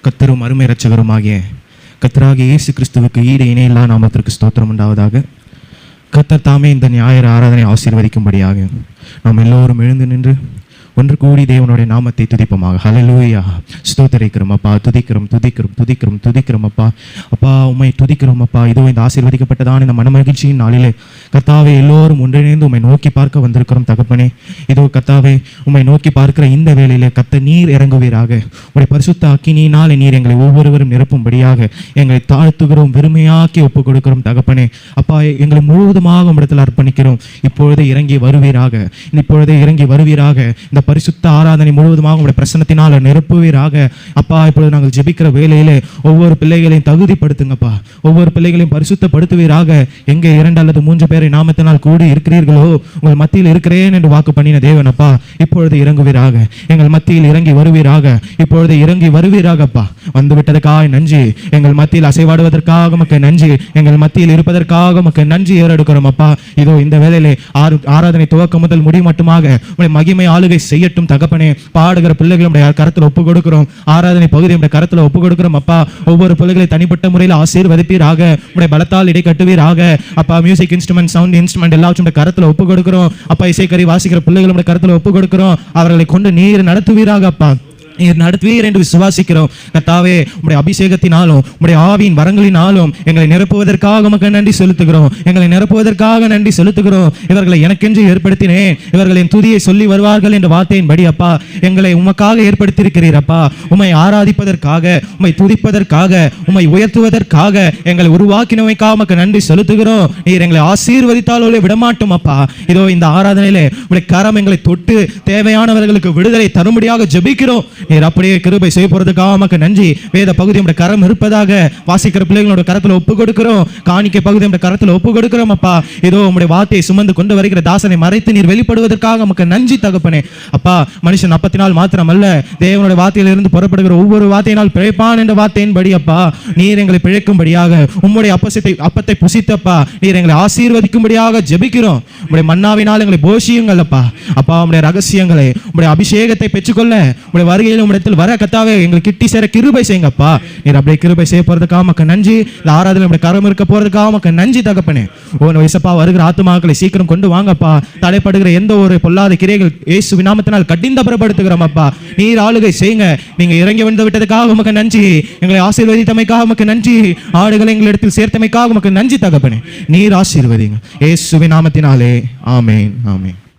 கர்த்தரும் அருமை இரட்சகருமாகிய கர்த்தராகிய இயேசு கிறிஸ்துவுக்கு ஈடு இணையில்லா நாமத்திற்கு ஸ்தோத்திரம் உண்டாவதாக. கர்த்தர் தாமே இந்த ஞாயிறு ஆராதனை ஆசீர்வதிக்கும்படியாக நாம் எல்லோரும் எழுந்து நின்று ஒன்று கூடி தேவனுடைய நாமத்தை துதிப்போமாக. ஹல்லேலூயா. ஸ்தோத்திரிக்கிறோம் அப்பா, துதிக்கிறோம் அப்பா. அப்பா உம்மை துதிக்கிறோம் அப்பா. இதோ இந்த ஆசீர்வதிக்கப்பட்டதான இந்த மனமகிழ்ச்சியின் நாளிலே கர்த்தாவே எல்லோரும் ஒன்றிணைந்து உம்மை நோக்கி பார்க்க வந்திருக்கிறோம் தகப்பனே. இதோ கர்த்தாவே உம்மை நோக்கி பார்க்கிற இந்த வேளையிலே கர்த்தர் நீர் இறங்குவீராக. உம்முடைய பரிசுத்த அக்கினியினாலே நீர் எங்களை ஒவ்வொருவரும் நிரப்பும்படியாக எங்களை தாழ்த்துகிறோம், வெறுமையாக்கி ஒப்புக் கொடுக்கிறோம் தகப்பனே. அப்பா எங்களை முழுவதுமாக உம்மிடத்தில் அர்ப்பணிக்கிறோம். இப்பொழுதே இறங்கி வருவீராக. இந்த பரிசுத்த ஆராதனை முழுவதுமாக உங்களுடைய பிரசன்னத்தினால் நிரப்புவீராக. அப்பா இப்பொழுது நாங்கள் ஜெபிக்கிற வேளையிலே ஒவ்வொரு பிள்ளைகளையும் தகுதிப்படுத்துங்கப்பா, ஒவ்வொரு பிள்ளைகளையும் பரிசுத்தப்படுத்துவீராக. எங்கே 2 அல்லது 3 பேரை நாமத்தினால் கூடி இருக்கிறீர்களோ உங்கள் மத்தியில் இருக்கிறேன் என்று வாக்கு பண்ணின தேவன் அப்பா இப்பொழுது இறங்குவீராக. எங்கள் மத்தியில் இறங்கி வருவீராக. இப்பொழுது இறங்கி வருவீராகப்பா. வந்து விட்டதற்காக நன்றி. எங்கள் மத்தியில் அசைவாடுவதற்காக உமக்கு நன்றி. எங்கள் மத்தியில் இருப்பதற்காக உமக்கு நன்றி ஏறெடுக்கிறோம் அப்பா. இதோ இந்த வேளையிலே ஆராதனை துவக்கம் முதல் முடி மட்டுமாக உங்களுடைய மகிமை ஆளுகை செய்யட்டும் தகப்பனே. பாடுகிற பிள்ளைகளுடைய கரத்தில் ஒப்பு கொடுக்கிறோம். ஆராதனை பகுதி கரத்தில் ஒப்பு கொடுக்கிறோம் அப்பா. ஒவ்வொரு பிள்ளைகளை தனிப்பட்ட முறையில் ஆசீர்வதிப்பீராக. உடைய பலத்தால் இடை கட்டுவீராக அப்பா. மியூசிக் இன்ஸ்ட்ருமெண்ட், சவுண்ட் இன்ஸ்ட்ருமெண்ட் எல்லாவற்றும் கரத்தில் ஒப்பு கொடுக்கிறோம் அப்பா. இசைக்கறி வாசிக்கிற பிள்ளைகளுடைய கரத்தில் ஒப்பு கொடுக்கிறோம். அவர்களை கொண்டு நீர் நடத்துவீராக அப்பா. நீர் நடத்துவீர் என்று விசுவாசிக்கிறோம் கர்த்தாவே. உம்முடைய அபிஷேகத்தினாலும் உம்முடைய ஆவியின் வரங்களினாலும் எங்களை நிரப்புவதற்காக உமக்கு நன்றி செலுத்துகிறோம். இவர்களை எனக்கென்று ஏற்படுத்தினேன், இவர்களின் துதியை சொல்லி வருவார்கள் என்ற வார்த்தையின்படி அப்பா எங்களை உமக்காக ஏற்படுத்தியிருக்கிறீர் அப்பா. உம்மை ஆராதிப்பதற்காக, உம்மை துதிப்பதற்காக, உம்மை உயர்த்துவதற்காக எங்களை உருவாக்கினவைக்காக உமக்கு நன்றி செலுத்துகிறோம். நீர் எங்களை ஆசீர்வதித்தாலோ விடமாட்டோம் அப்பா. இதோ இந்த ஆராதனையிலே உம்முடைய கரம் எங்களை தொட்டு தேவையானவர்களுக்கு விடுதலை தரும்படியாக ஜெபிக்கிறோம். நீர் அப்படியே கிருபை செய்ய போறதுக்காக உமக்கு நன்றி. வேத பகுதி உம்முடைய கரம் இருப்பதாக வாசிக்கிற பிள்ளைகளோட கரத்தில் ஒப்பு கொடுக்கிறோம். காணிக்கை பகுதி உம்முடைய கரத்தில் ஒப்பு கொடுக்கிறோம் அப்பா. இதோ உம்முடைய வார்த்தையை சுமந்து கொண்டு வருகிற தாசனை மறைத்து நீர் வெளிப்படுவதற்காக உமக்கு நன்றி தகப்பனே. அப்பா மனுஷன் அப்பத்தினால் மாத்திரமல்ல தேவனுடைய வார்த்தையிலிருந்து புறப்படுகிற ஒவ்வொரு வார்த்தையினால் பிழைப்பான் என்ற வார்த்தையின்படி அப்பா நீர் எங்களை பிழைக்கும்படியாக உம்முடைய அப்பத்தை புசித்தப்பா நீர் எங்களை ஆசீர்வதிக்கும்படியாக ஜெபிக்கிறோம். உம்முடைய மன்னாவினால் எங்களை போஷியுங்கள் அப்பா. அப்பா உம்முடைய ரகசியங்களை, உம்முடைய அபிஷேகத்தை பெற்றுக்கொள்ள உம்முடைய வருகையில் உம்மிடத்தில் வர கர்த்தாவே எங்களுக்கு கிட்டி சேர கிருபை செய்யுங்கப்பா. நீர் அப்படியே கிருபை செய்ய போறதுக்காக உமக்கு நன்றி. இந்த ஆராதனை உம்முடைய கரம் இருக்க போறதுக்காக உமக்கு நன்றி தகப்பனே. ஓ இயேசப்பா வருகிற ஆத்துமாக்களை சீக்கிரம் கொண்டு வாங்கப்பா. தடைப்படுகிற எந்த ஒரு பொல்லாத கிரியைகள் இயேசுவின் நாமத்தினால் கடிந்தபுரப்படுத்துகிறோம் அப்பா. நீர் ஆளுகை செய்யுங்க. நீங்க இறங்கி வந்து விட்டதுக்காக உமக்கு நன்றி. எங்களை ஆசீர்வதித்தமைக்காக உமக்கு நன்றி. ஆடுகளை எங்களிடத்தில் சேர்த்தமைக்காக உமக்கு நன்றி தகப்பனே. நீர் ஆசீர்வதிங்க இயேசுவின் நாமத்தினாலே. ஆமென், ஆமென்.